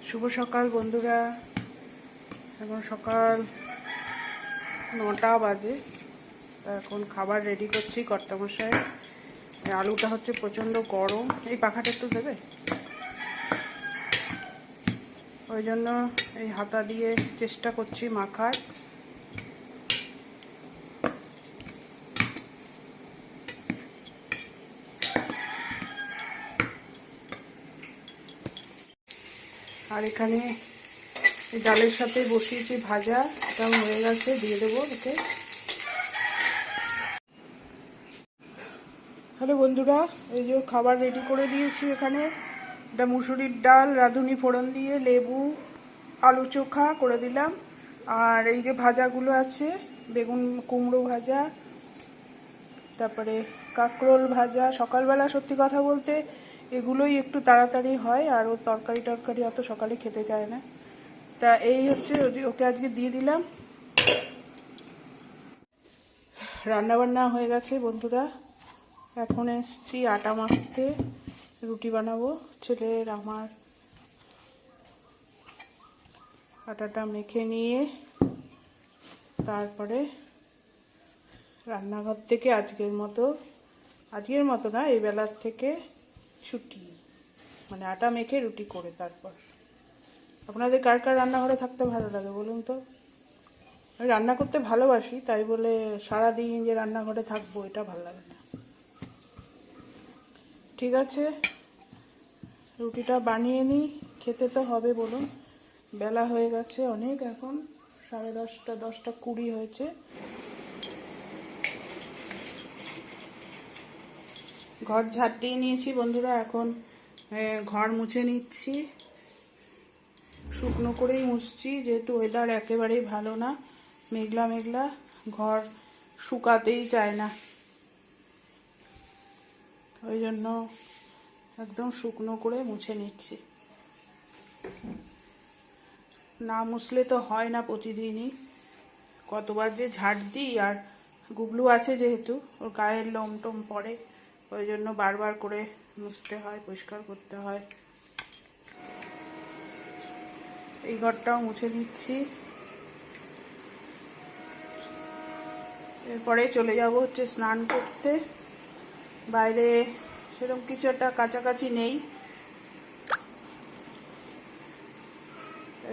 শুভ সকাল বন্ধুরা। এখন সকাল 9টা বাজে। এখন খাবার রেডি করছি কর্তামশাই। আলুটা হচ্ছে প্রচণ্ড গরম, এই পাখাটা একটু দেবে, ওই জন্য এই হাতা দিয়ে চেষ্টা করছি মাখার। আর এখানে ডালের সাথে বসিয়েছি ভাজা, এটাও হয়ে গেছে, দিয়ে দেবো ওকে। হ্যালো বন্ধুরা, এই যে খাবার রেডি করে দিয়েছি। এখানে এটা মুসুরির ডাল রাঁধুনি ফোড়ন দিয়ে লেবু আলু চোখা করে দিলাম। আর এই যে ভাজাগুলো আছে, বেগুন কুমড়ো ভাজা, তারপরে কাঁকরোল ভাজা। সকালবেলা সত্যি কথা বলতে এগুলোই একটু তাড়াতাড়ি হয়, আর ও তরকারি অত সকালে খেতে চায় না। তা এই হচ্ছে, ওকে আজকে দিয়ে দিলাম। রান্নাবান্না হয়ে গেছে বন্ধুরা। এখন এসছি আটা মাখতে, রুটি বানাবো। ছেলের আমার আটাটা মেখে নিয়ে তারপরে রান্নাঘর থেকে আজকের মতো না, এই বেলার থেকে ছুটি, মানে আটা মেখে রুটি করে তারপর। আপনাদের কার কার রান্নাঘরে থাকতে ভালো লাগে বলুন তো? আমি রান্না করতে ভালোবাসি, তাই বলে সারাদিন যে রান্নাঘরে থাকবো এটা ভালো লাগে না। ঠিক আছে, রুটিটা বানিয়ে নিই, খেতে তো হবে বলুন। বেলা হয়ে গেছে অনেক, এখন 10:30, 10:20 হয়েছে। ঘর ঝাড় দিয়ে নিয়েছি বন্ধুরা, এখন ঘর মুছে নিচ্ছি। শুকনো করেই মুছছি, যেহেতু ওয়েদার একেবারেই ভালো না, মেঘলা মেঘলা, ঘর শুকাতেই চায় না, ওই জন্য একদম শুকনো করে মুছে নিচ্ছি। না মুছলে তো হয় না প্রতিদিনই, কতবার যে ঝাড় দিই। আর গুবলু আছে যেহেতু, ওর গায়ের লোম টোম পড়ে, ওই জন্য বারবার করে মুছতে হয়, পরিষ্কার করতে হয়। এই ঘরটাও মুছে নিচ্ছি। এরপরে চলে যাব হচ্ছে স্নান করতে। বাইরে সেরকম কিছু একটা কাছাকাছি নেই,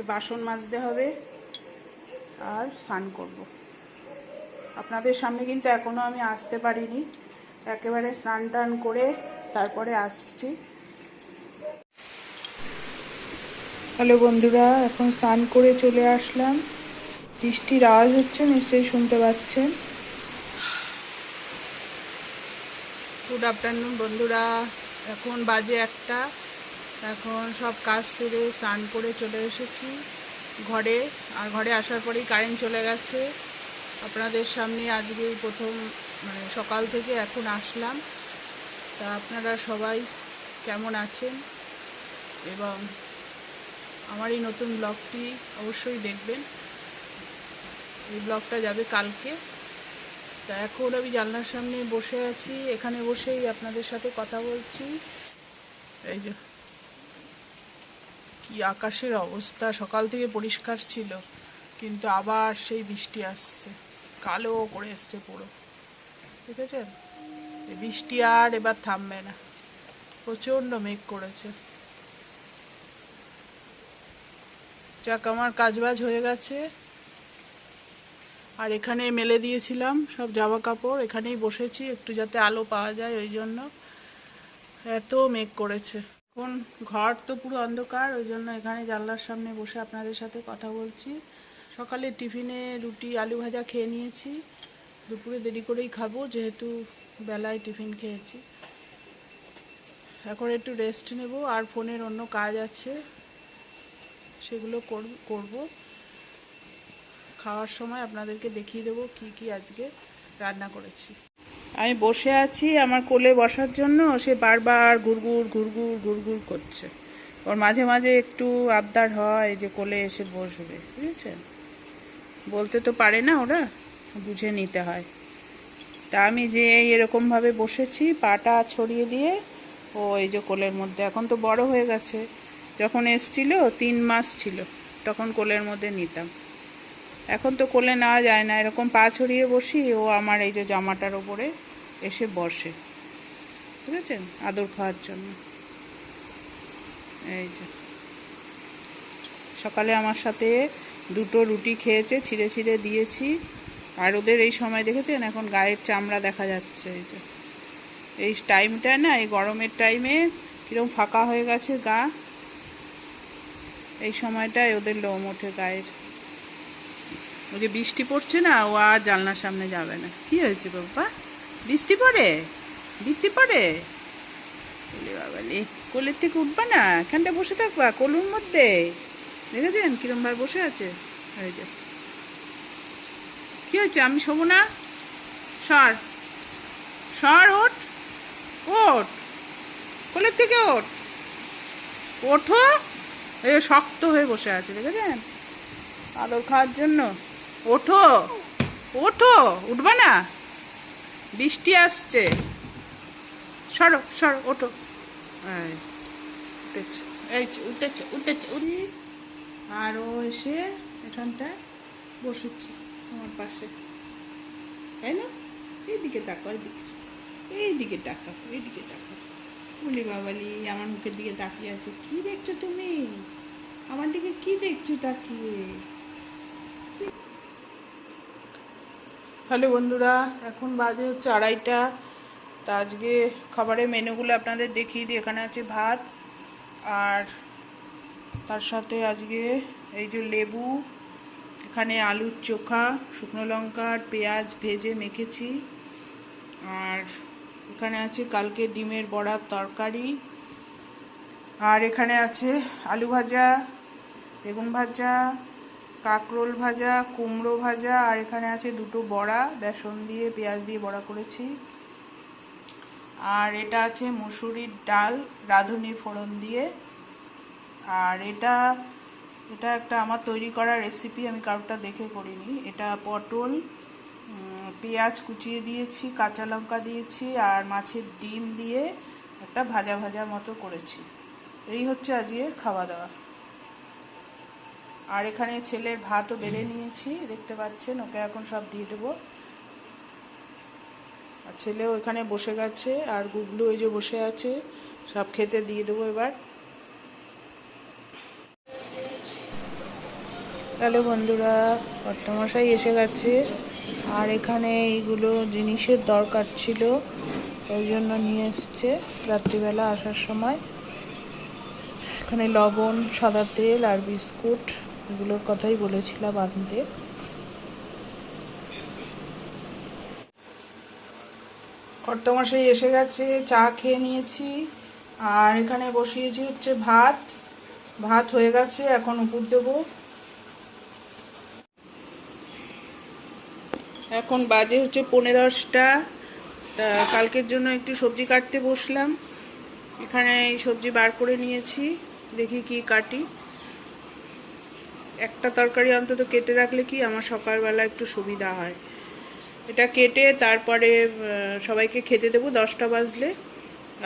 বাসন মাজতে হবে আর স্নান করব। আপনাদের সামনে কিন্তু এখনো আমি আসতে পারিনি, একেবারে স্নান টান করে তারপরে আসছি। হ্যালো বন্ধুরা, এখন স্নান করে চলে আসলাম। বৃষ্টির আওয়াজ হচ্ছে, নিশ্চয়ই শুনতে পাচ্ছেন। গুড আফটারনুন বন্ধুরা, এখন বাজে 1টা। এখন সব কাজ সেরে স্নান করে চলে এসেছি ঘরে। আর ঘরে আসার পরেই কারেন্ট চলে গেছে। আপনাদের সামনে আজকে প্রথম, মানে সকাল থেকে এখন আসলাম। তা আপনারা সবাই কেমন আছেন এবং আমার এই নতুন ব্লগটি অবশ্যই দেখবেন। এই ব্লগটা যাবে কালকে। তা এখন আমি জানলার সামনে বসে আছি, এখানে বসেই আপনাদের সাথে কথা বলছি। এই যে কি আকাশের অবস্থা, সকাল থেকে পরিষ্কার ছিল, কিন্তু আবার সেই বৃষ্টি আসছে, কালো করে এসছে পুরো, ঠিক আছে? এই বৃষ্টি আর এবার থামবে না, প্রচণ্ড মেঘ করেছে। যাক, আমার কাজবাজ হয়ে গেছে। আর এখানে মেলে দিয়েছিলাম সব জামা কাপড়, এখানেই বসেছি একটু যাতে আলো পাওয়া যায়, ওই জন্য। এত মেঘ করেছে, এখন ঘর তো পুরো অন্ধকার, ওই জন্য এখানে জানলার সামনে বসে আপনাদের সাথে কথা বলছি। সকালে টিফিনে রুটি আলু ভাজা খেয়ে নিয়েছি, দুপুরে দেরি করেই খাবো যেহেতু বেলায় টিফিন খেয়েছি। এখন একটু রেস্ট নেব, আর ফোনের অন্য কাজ আছে সেগুলো করব। খাওয়ার সময় আপনাদেরকে দেখিয়ে দেবো কি কি আজকে রান্না করেছি। আমি বসে আছি আমার কোলে বসার জন্য, সে বারবার ঘুরঘুর ঘুরঘুর ঘুরঘুর করছে। ওর মাঝে মাঝে একটু আবদার হয় যে কোলে এসে বসবে, বুঝেছেন? বলতে তো পারে না ওরা, বুঝে নিতে হয়। তা আমি যে এরকমভাবে বসেছি, পাটা ছড়িয়ে দিয়ে ও এই যে কোলের মধ্যে, এখন তো বড় হয়ে গেছে, যখন এসছিল 3 মাস ছিল, তখন কোলের মধ্যে নিতাম। এখন তো কোলে নেওয়া যায় না, এরকম পা ছড়িয়ে বসি, ও আমার এই যে জামাটার ওপরে এসে বসে, বুঝেছেন, আদর খাওয়ার জন্য। এই যে সকালে আমার সাথে 2টো রুটি খেয়েছে, ছিঁড়ে ছিঁড়ে দিয়েছি। আর ওদের এই সময় দেখেছেন এখন গায়ের চামড়া দেখা যাচ্ছে। এই যে এই টাইমটা না, এই গরমের টাইমে কীরকম ফাঁকা হয়ে গেছে গা, এই সময়টায় ওদের লোম ওঠে গায়ের। ওই যে বৃষ্টি পড়ছে না, ও আর জানলার সামনে যাবে না। কি হয়েছে বাবা, বৃষ্টি পড়ে? বৃষ্টি পড়ে? বলে বাবালি, কোলের থেকে উঠবা না, এখানটা বসে থাকবা কোলুর মধ্যে। দেখেছেন কিরম ভাবে বসে আছে। এই যে কি হয়েছে, আমি শোবো না? সর সর, ওঠ ওঠ, কোলের থেকে ওঠ, ওঠো। এই শক্ত হয়ে বসে আছে, দেখেছেন, আদর খাওয়ার জন্য। ওঠো ওঠো, উঠবা না, বৃষ্টি আসছে, সরো সরো, ওঠো। এই উঠেছে, এই উঠেছে উঠেছে। আর ও এসে এখানটায় বসেছে আমার পাশে, তাই না? এইদিকে তাকাও, এইদিকে, এইদিকে তাকাও, এইদিকে তাকাও। বলি বাবালি, আমার মুখের দিকে তাকিয়ে আছে। কি দেখছো তুমি আমার দিকে, কি দেখছো তাকিয়ে? হ্যালো বন্ধুরা, এখন বাজে হচ্ছে 2:30। তা আজকে খাবারের মেনুগুলো আপনাদের দেখিয়ে দিই। এখানে আছে ভাত, আর তার সাথে আজকে এই যে লেবু, এখানে আলুর চোখা, শুকনো লঙ্কা আর পেঁয়াজ ভেজে মেখেছি, আর এখানে আছে কালকে ডিমের বড়ার তরকারি, আর এখানে আছে আলু ভাজা, বেগুন ভাজা, কাঁকরোল ভাজা, কুমড়ো ভাজা, আর এখানে আছে 2টো বড়া, বেসন দিয়ে পেঁয়াজ দিয়ে বড়া করেছি, আর এটা আছে মুসুরির ডাল রাঁধুনি ফোড়ন দিয়ে, আর এটা একটা আমার তৈরি করা রেসিপি, আমি কারোরটা দেখে করিনি। এটা পটল, পেঁয়াজ কুচিয়ে দিয়েছি, কাঁচা লঙ্কা দিয়েছি, আর মাছের ডিম দিয়ে একটা ভাজা ভাজা মতো করেছি। এই হচ্ছে আজকের খাওয়া দাওয়া। আর এখানে ছেলের ভাতও বেড়ে নিয়েছি, দেখতে পাচ্ছেন, ওকে এখন সব দিয়ে দেবো। আর ছেলেও এখানে বসে গেছে, আর গুগলু এই যে বসে আছে, সব খেতে দিয়ে দেবো এবার। হ্যালো বন্ধুরা, কর্তামশাই এসে গেছে, আর এখানে এইগুলো জিনিসের দরকার ছিল, ওই জন্য নিয়ে এসছে রাত্রিবেলা আসার সময়। এখানে লবণ, সাদা তেল আর বিস্কুট, এগুলোর কথাই বলেছিলাম আনতে। কর্তামশাই এসে গেছে, চা খেয়ে নিয়েছি, আর এখানে বসিয়েছি হচ্ছে ভাত। ভাত হয়ে গেছে, এখন উপর দেবো। এখন বাজে হচ্ছে 10:45। তা কালকের জন্য একটু সবজি কাটতে বসলাম। এখানে এই সবজি বার করে নিয়েছি, দেখি কি কাটি। একটা তরকারি অন্তত কেটে রাখলে কি আমার সকালবেলা একটু সুবিধা হয়। এটা কেটে তারপরে সবাইকে খেতে দেবো 10টা বাজলে।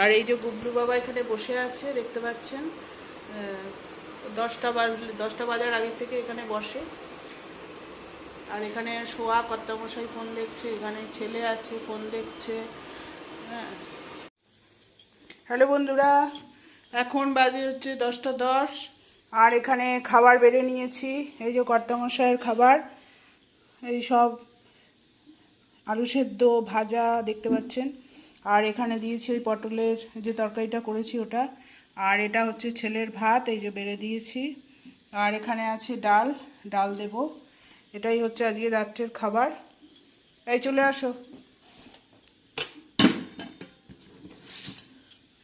আর এই যে গুবলু বাবা এখানে বসে আছে, দেখতে পাচ্ছেন, 10টা বাজার আগে থেকে এখানে বসে। আর এখানে শোয়া কর্তামশাই ফোন দেখছে, এখানে ছেলে আছে ফোন দেখছে। হ্যাঁ, হ্যালো বন্ধুরা, এখন বাজে হচ্ছে 10টা 10, আর এখানে খাবার বেড়ে নিয়েছি। এই যে কর্তামশাইয়ের খাবার, এই সব আলু সেদ্ধ ভাজা দেখতে পাচ্ছেন, আর এখানে দিয়েছি ওই পটলের যে তরকারিটা করেছি ওটা, আর এটা হচ্ছে ছেলের ভাত, এই যে বেড়ে দিয়েছি, আর এখানে আছে ডাল, ডাল দেব। এটাই হচ্ছে আজকে রাত্রের খাবার। এই চলে আসো।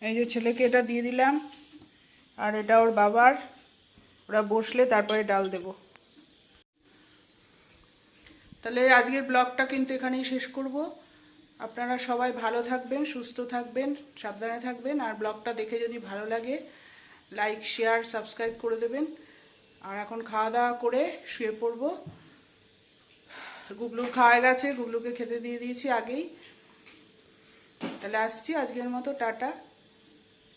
এই যে ছেলেকে এটা দিয়ে দিলাম, আর এটা ওর বাবার, ওরা বসলে তারপরে ডাল দেব। তাহলে আজকের ব্লগটা কিন্তু এখানেই শেষ করব। আপনারা সবাই ভালো থাকবেন, সুস্থ থাকবেন, সাবধানে থাকবেন, আর ব্লগটা দেখে যদি ভালো লাগে লাইক, শেয়ার, সাবস্ক্রাইব করে দেবেন। আর এখন খাওয়া দাওয়া করে শুয়ে পড়বো। গুবলুর খাওয়া গেছে, গুবলুকে খেতে দিয়ে দিয়েছি আগেই। তাহলে আসছি, আজকের মতো টাটা।